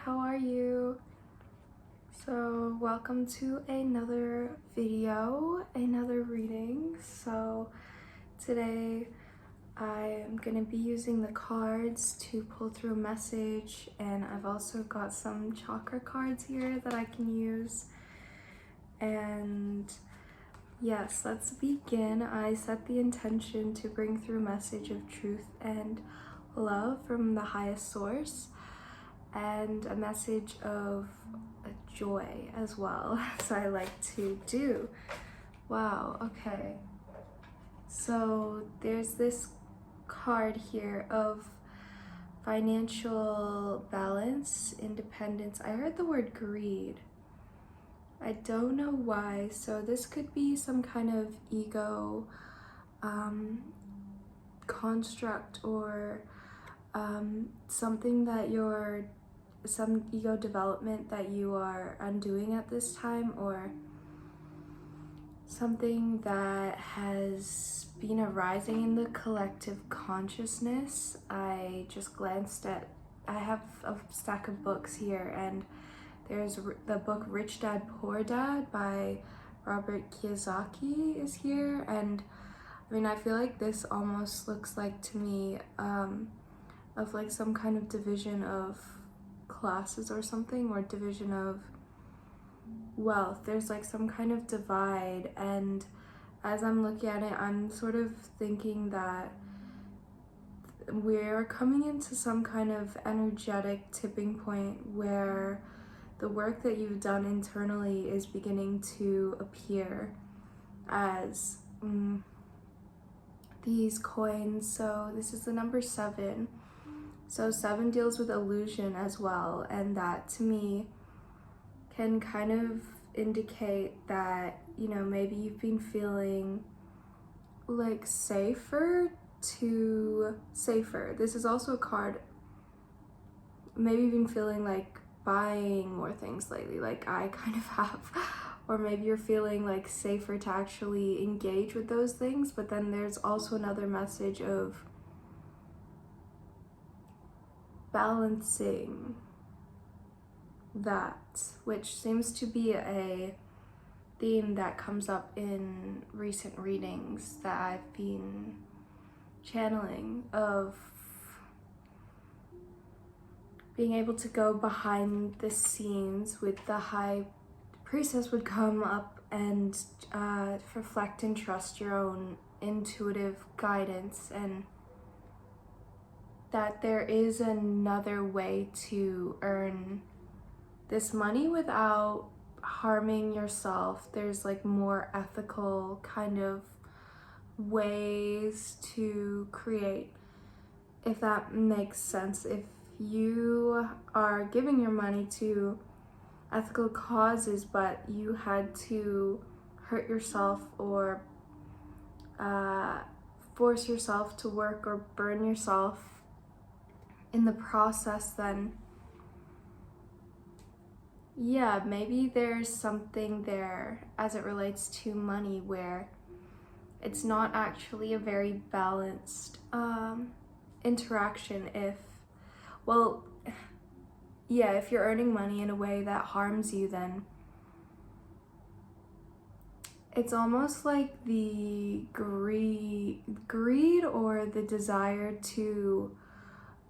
how are you? So welcome to another video, another reading. So today I am going to be using the cards to pull through a message, and I've also got some chakra cards here that I can use. And yes, let's begin. I set the intention to bring through a message of truth and love from the highest source, and a message of joy as well. So I like to do. Wow, okay. So there's this card here of financial balance, independence. I heard the word greed. I don't know why. So this could be some kind of ego construct, or something that some ego development that you are undoing at this time, or something that has been arising in the collective consciousness. I just glanced at, I have a stack of books here, and there's the book Rich Dad Poor Dad by Robert Kiyosaki is here. And I mean, I feel like this almost looks like to me of like some kind of division of classes or something, or division of wealth. There's like some kind of divide, and as I'm looking at it, I'm sort of thinking that we're coming into some kind of energetic tipping point where the work that you've done internally is beginning to appear as these coins. So this is the number 7. So 7 deals with illusion as well, and that to me can kind of indicate that, you know, maybe you've been feeling like safer. This is also a card, maybe you've been feeling like buying more things lately, like I kind of have, or maybe you're feeling like safer to actually engage with those things. But then there's also another message of balancing that, which seems to be a theme that comes up in recent readings that I've been channeling, of being able to go behind the scenes with the high priestess would come up and reflect and trust your own intuitive guidance, and that there is another way to earn this money without harming yourself. There's like more ethical kind of ways to create, if that makes sense. If you are giving your money to ethical causes, but you had to hurt yourself or force yourself to work or burn yourself in the process, then yeah, maybe there's something there as it relates to money where it's not actually a very balanced interaction. If you're earning money in a way that harms you, then it's almost like the greed or the desire to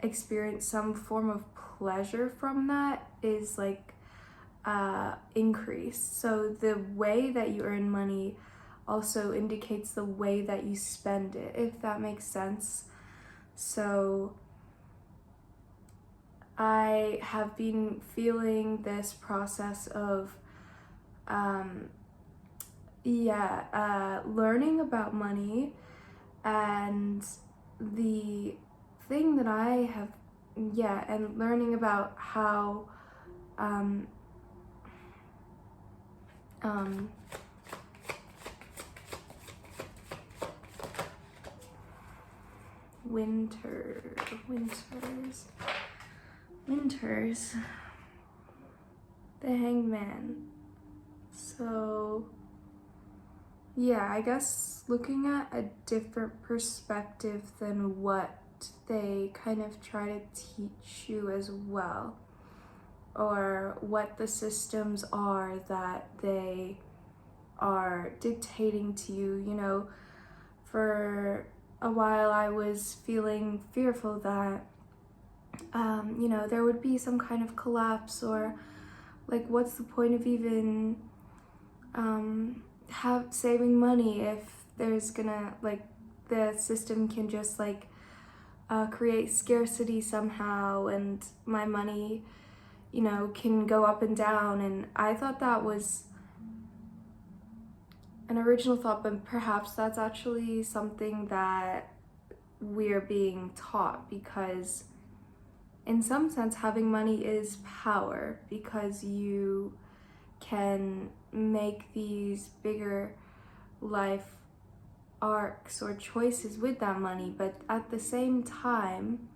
experience some form of pleasure from that is like increased. So the way that you earn money also indicates the way that you spend it, if that makes sense. So I have been feeling this process of learning about money, and the thing that I have and learning about how winters, the Hangman. So yeah, I guess looking at a different perspective than what they kind of try to teach you as well. or what the systems are that they are dictating to you. You know, for a while I was feeling fearful that, you know, there would be some kind of collapse, or like, what's the point of even saving money if there's gonna, like, the system can just like create scarcity somehow, and my money, you know, can go up and down. And I thought that was an original thought, but perhaps that's actually something that we're being taught, because in some sense having money is power, because you can make these bigger life arcs or choices with that money. But at the same time,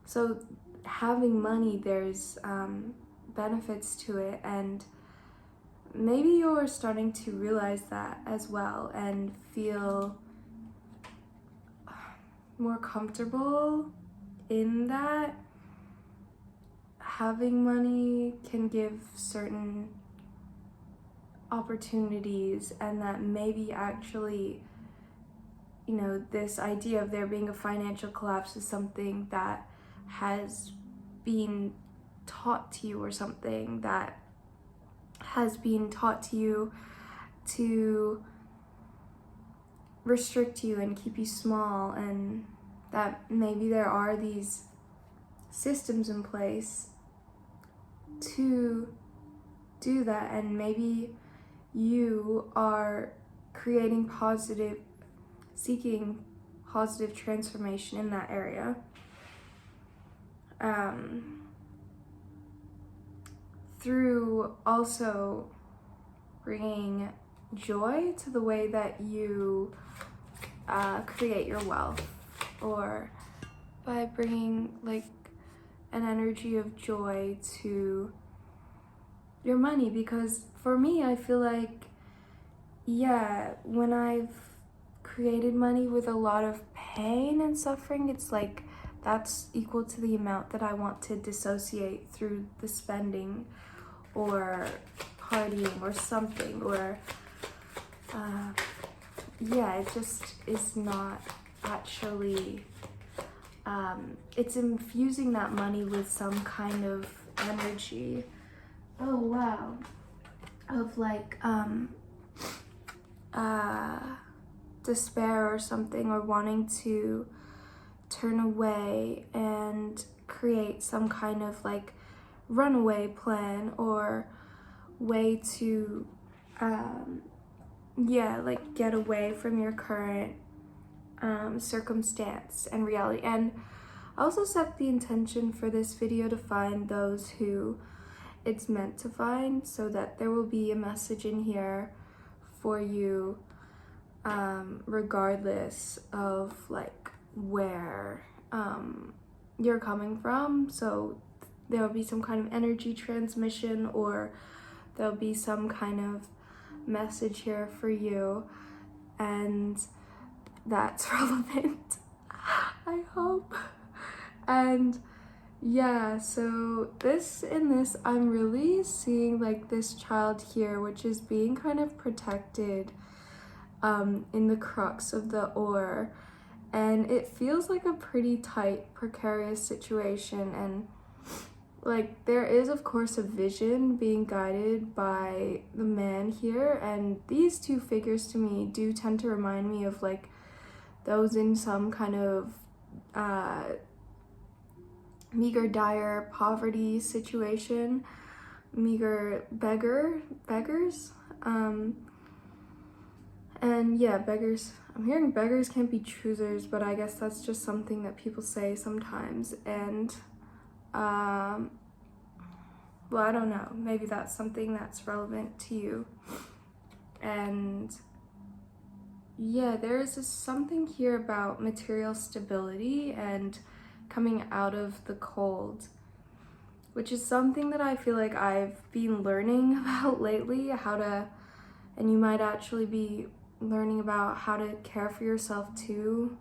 so having money, there's benefits to it, and maybe you're starting to realize that as well and feel more comfortable in that. Having money can give certain opportunities, and that maybe actually, you know, this idea of there being a financial collapse is something that has been taught to you, or something that has been taught to you to restrict you and keep you small, and that maybe there are these systems in place to do that, and maybe you are seeking positive transformation in that area. Through also bringing joy to the way that you create your wealth, or by bringing like an energy of joy to your money. Because for me, I feel like, yeah, when I've created money with a lot of pain and suffering, it's like that's equal to the amount that I want to dissociate through the spending or partying or something, or yeah, it just is not actually, it's infusing that money with some kind of energy, oh wow, of like despair or something, or wanting to turn away and create some kind of like runaway plan or way to like get away from your current circumstance and reality. And I also set the intention for this video to find those who it's meant to find, so that there will be a message in here for you regardless of like where you're coming from. So there will be some kind of energy transmission, or there'll be some kind of message here for you, and that's relevant, I hope. And yeah, so in this I'm really seeing like this child here, which is being kind of protected in the crux of the ore, and it feels like a pretty tight, precarious situation. And like there is of course a vision being guided by the man here, and these two figures to me do tend to remind me of like those in some kind of meager, dire poverty situation, meager beggars, and yeah, beggars. I'm hearing beggars can't be choosers, but I guess that's just something that people say sometimes. And well, I don't know, maybe that's something that's relevant to you. And yeah, there is something here about material stability and coming out of the cold, which is something that I feel like I've been learning about lately, and you might actually be learning about how to care for yourself too.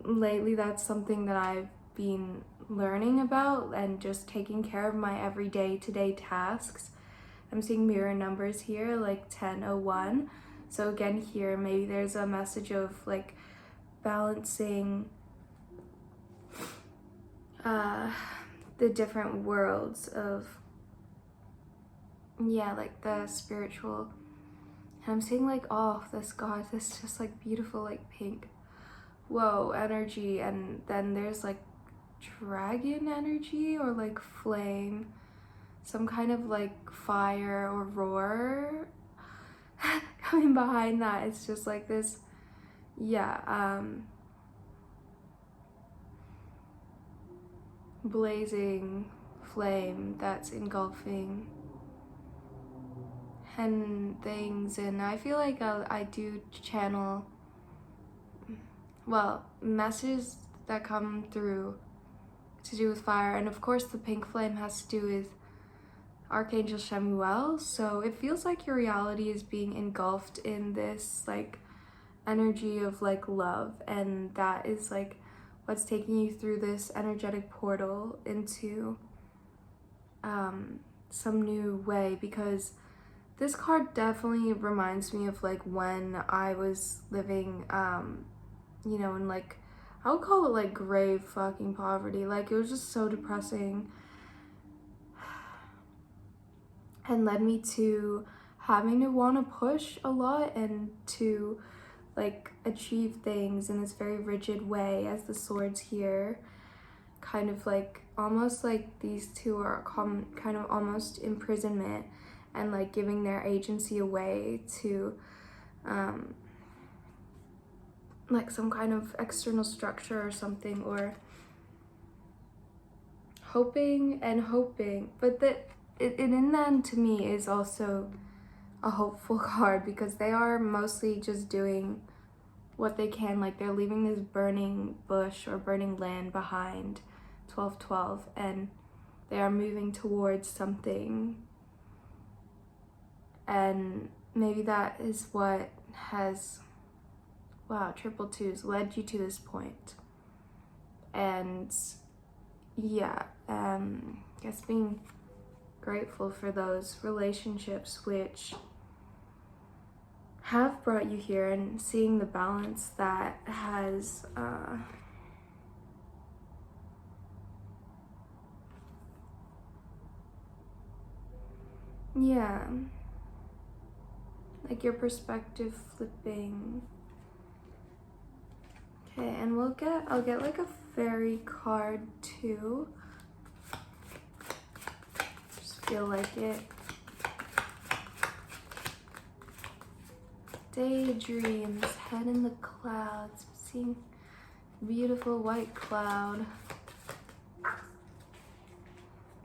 Lately, that's something that I've been learning about and just taking care of my everyday to-day tasks. I'm seeing mirror numbers here, like 1001. So again, here, maybe there's a message of like balancing the different worlds of, yeah, like the spiritual. And I'm seeing like, oh, this God, this just like beautiful, like pink, whoa, energy. And then there's like dragon energy or like flame, some kind of like fire or roar coming behind that. It's just like this, yeah, blazing flame that's engulfing and things. And I feel like I do channel, well, messages that come through to do with fire. And of course the pink flame has to do with Archangel Shemuel. So it feels like your reality is being engulfed in this like energy of like love, and that is like what's taking you through this energetic portal into some new way. Because this card definitely reminds me of like when I was living you know, in like, I would call it like grave fucking poverty. Like it was just so depressing and led me to having to want to push a lot and to like achieve things in this very rigid way, as the swords here kind of like almost like these two are kind of almost imprisonment and like giving their agency away to like some kind of external structure or something, or hoping and hoping. But that it in the end to me is also a hopeful card, because they are mostly just doing what they can. Like they're leaving this burning bush or burning land behind, 1212, and they are moving towards something. And maybe that is what has, wow, triple twos, led you to this point. And yeah, guess being grateful for those relationships which have brought you here, and seeing the balance that has yeah, like your perspective flipping. Okay, and I'll get like a fairy card too. Just feel like it. Daydreams, head in the clouds. I'm seeing beautiful white cloud.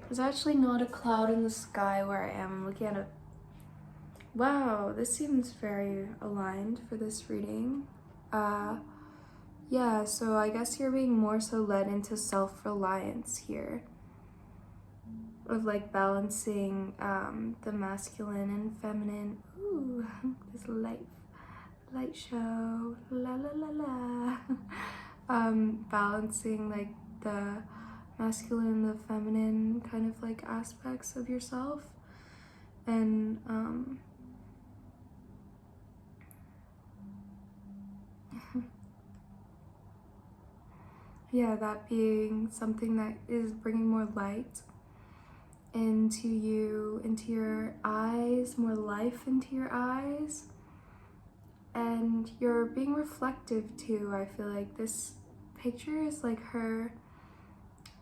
There's actually not a cloud in the sky where I am. I'm looking at a, wow, this seems very aligned for this reading. Yeah, so I guess you're being more so led into self-reliance here, of like balancing the masculine and feminine. Ooh, this light show, la la la la. Balancing like the masculine and the feminine kind of like aspects of yourself, and yeah, that being something that is bringing more light into you, into your eyes, more life into your eyes. And you're being reflective too. I feel like this picture is like her,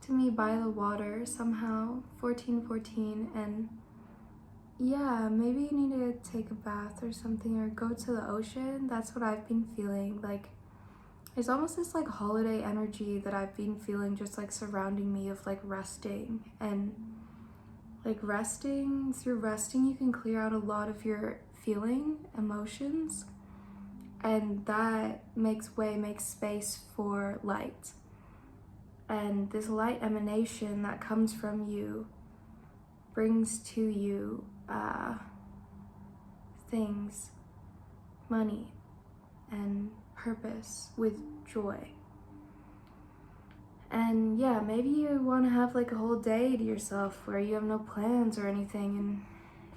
to me, by the water somehow, 1414. And yeah, maybe you need to take a bath or something, or go to the ocean. That's what I've been feeling. Like there's almost this like holiday energy that I've been feeling, just like surrounding me, of like resting. And like resting, through resting you can clear out a lot of your emotions, and that makes space for light. And this light emanation that comes from you brings to you things, money, and purpose with joy. And yeah, maybe you want to have like a whole day to yourself where you have no plans or anything, and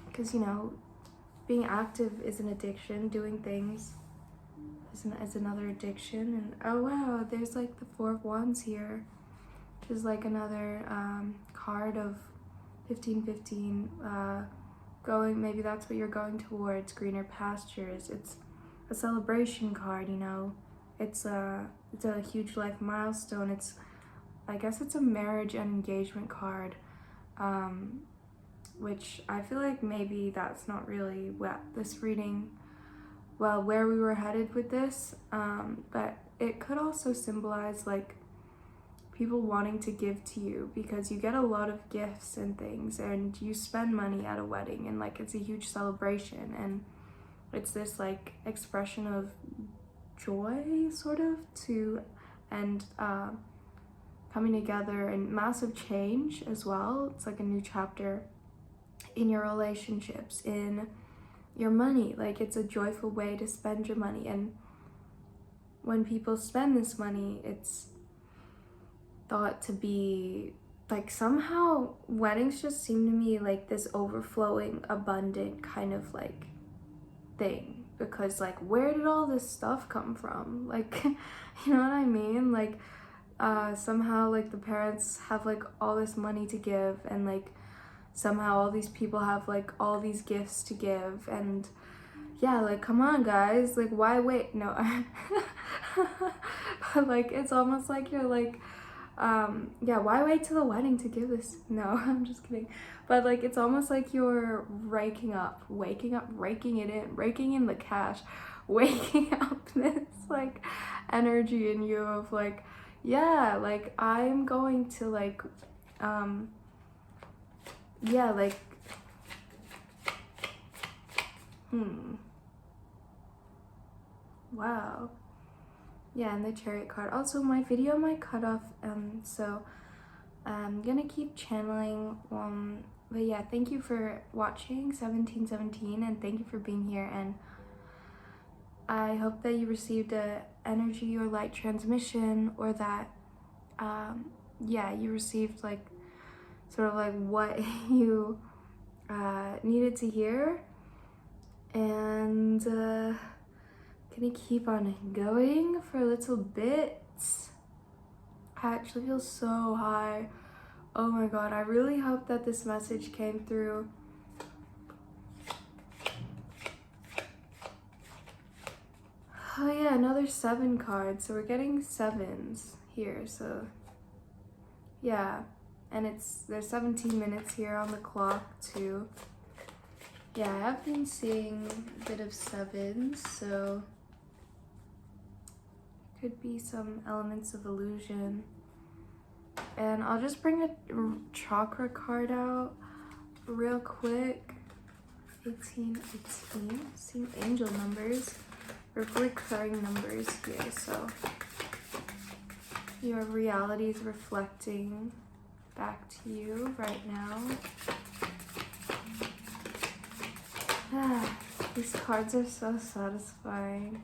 because you know, being active is an addiction, doing things is another addiction. And oh wow, there's like the Four of Wands here, which is like another card of 1515, going, maybe that's what you're going towards, greener pastures. It's a celebration card, you know. It's a huge life milestone. It's, I guess it's a marriage and engagement card, which I feel like maybe that's not really what this reading, well, where we were headed with this, but it could also symbolize like people wanting to give to you, because you get a lot of gifts and things, and you spend money at a wedding, and like it's a huge celebration, and it's this like expression of joy sort of to, and coming together, and massive change as well. It's like a new chapter in your relationships, in your money. Like it's a joyful way to spend your money, and when people spend this money, it's thought to be like, somehow weddings just seem to me like this overflowing, abundant kind of like thing, because like where did all this stuff come from? Like you know what I mean? Like somehow like the parents have like all this money to give, and like somehow all these people have like all these gifts to give, and yeah, like come on guys, like why wait? No. But like it's almost like you're like yeah, why wait till the wedding to give this? No, I'm just kidding. But like it's almost like you're waking up, raking it in, raking in the cash, waking up this like energy in you of like, yeah, like I'm going to like yeah, like wow. Yeah, and the Chariot card. Also, my video might cut off, so I'm gonna keep channeling. But yeah, thank you for watching 1717, and thank you for being here. And I hope that you received a energy or light transmission, or that, yeah, you received like sort of like what you needed to hear. And gonna keep on going for a little bit. I actually feel so high. Oh my god, I really hope that this message came through. Oh yeah, another 7 card, so we're getting 7s here, so yeah. And there's 17 minutes here on the clock too. Yeah, I have been seeing a bit of 7s, so could be some elements of illusion. And I'll just bring a chakra card out real quick. 1818, seeing angel numbers or recurring numbers here, so your reality is reflecting back to you right now. Ah, these cards are so satisfying.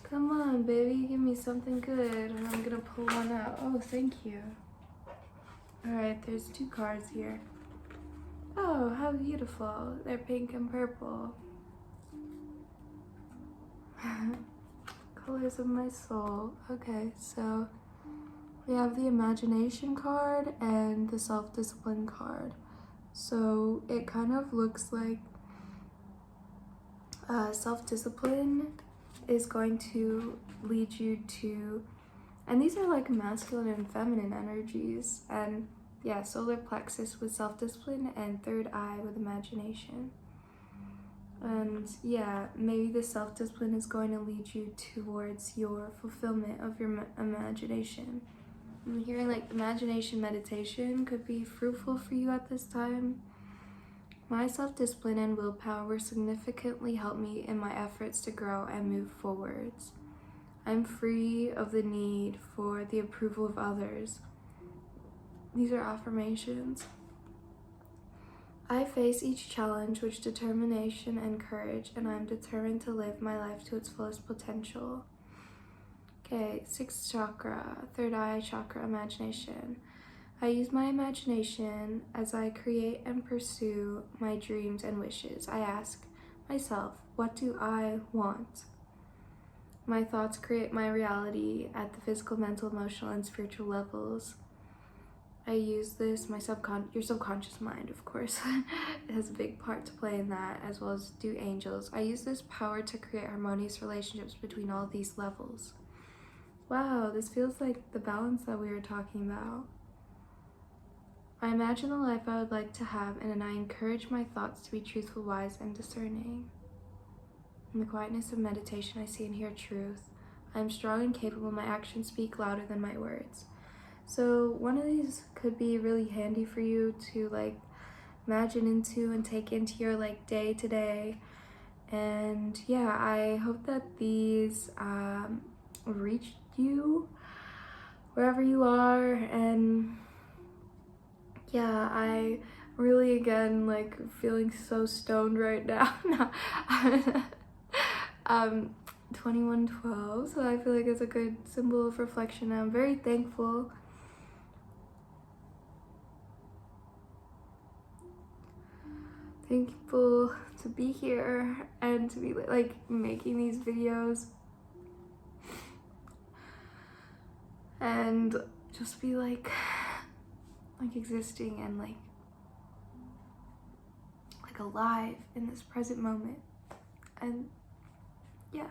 Come on, baby, give me something good, and I'm gonna pull one out. Oh, thank you. Alright, there's 2 cards here. Oh, how beautiful. They're pink and purple. Colors of my soul. Okay, so we have the imagination card and the self-discipline card. So it kind of looks like self-discipline is going to lead you to, and these are like masculine and feminine energies, and yeah, solar plexus with self-discipline and third eye with imagination. And yeah, maybe the self-discipline is going to lead you towards your fulfillment of your imagination. I'm hearing like imagination meditation could be fruitful for you at this time. My self-discipline and willpower significantly help me in my efforts to grow and move forwards. I'm free of the need for the approval of others. These are affirmations. I face each challenge with determination and courage, and I'm determined to live my life to its fullest potential. Okay, sixth chakra, third eye chakra, imagination. I use my imagination as I create and pursue my dreams and wishes. I ask myself, what do I want? My thoughts create my reality at the physical, mental, emotional, and spiritual levels. I use this, your subconscious mind, of course, it has a big part to play in that, as well as do angels. I use this power to create harmonious relationships between all these levels. Wow, this feels like the balance that we were talking about. I imagine the life I would like to have, and I encourage my thoughts to be truthful, wise, and discerning. In the quietness of meditation, I see and hear truth. I am strong and capable. My actions speak louder than my words. So one of these could be really handy for you to like imagine into and take into your like day to day. And yeah, I hope that these reached you wherever you are. And yeah, I really again like feeling so stoned right now. 2112, so I feel like it's a good symbol of reflection. I'm very thankful to be here and to be like making these videos and just be like existing and like alive in this present moment. And yeah,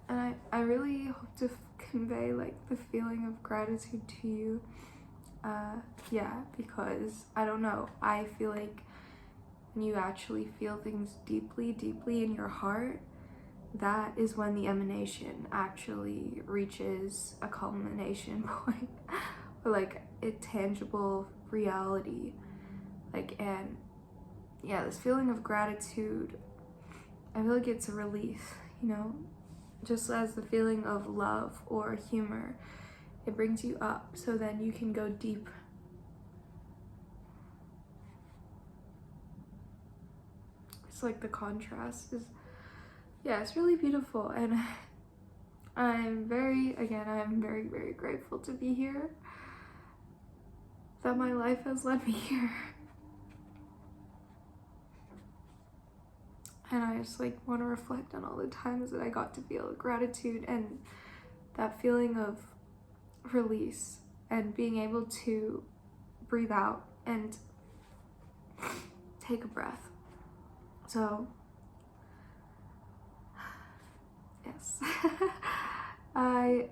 and I really hope to convey like the feeling of gratitude to you. Yeah, because I don't know, I feel like when you actually feel things deeply in your heart, that is when the emanation actually reaches a culmination point or like a tangible reality. Like, and yeah, this feeling of gratitude, I feel like it's a release, you know, just as the feeling of love or humor, it brings you up so then you can go deep. It's like the contrast is, yeah, it's really beautiful. And I'm very grateful to be here, that my life has led me here. And I just like want to reflect on all the times that I got to feel gratitude and that feeling of release and being able to breathe out and take a breath. So yes, I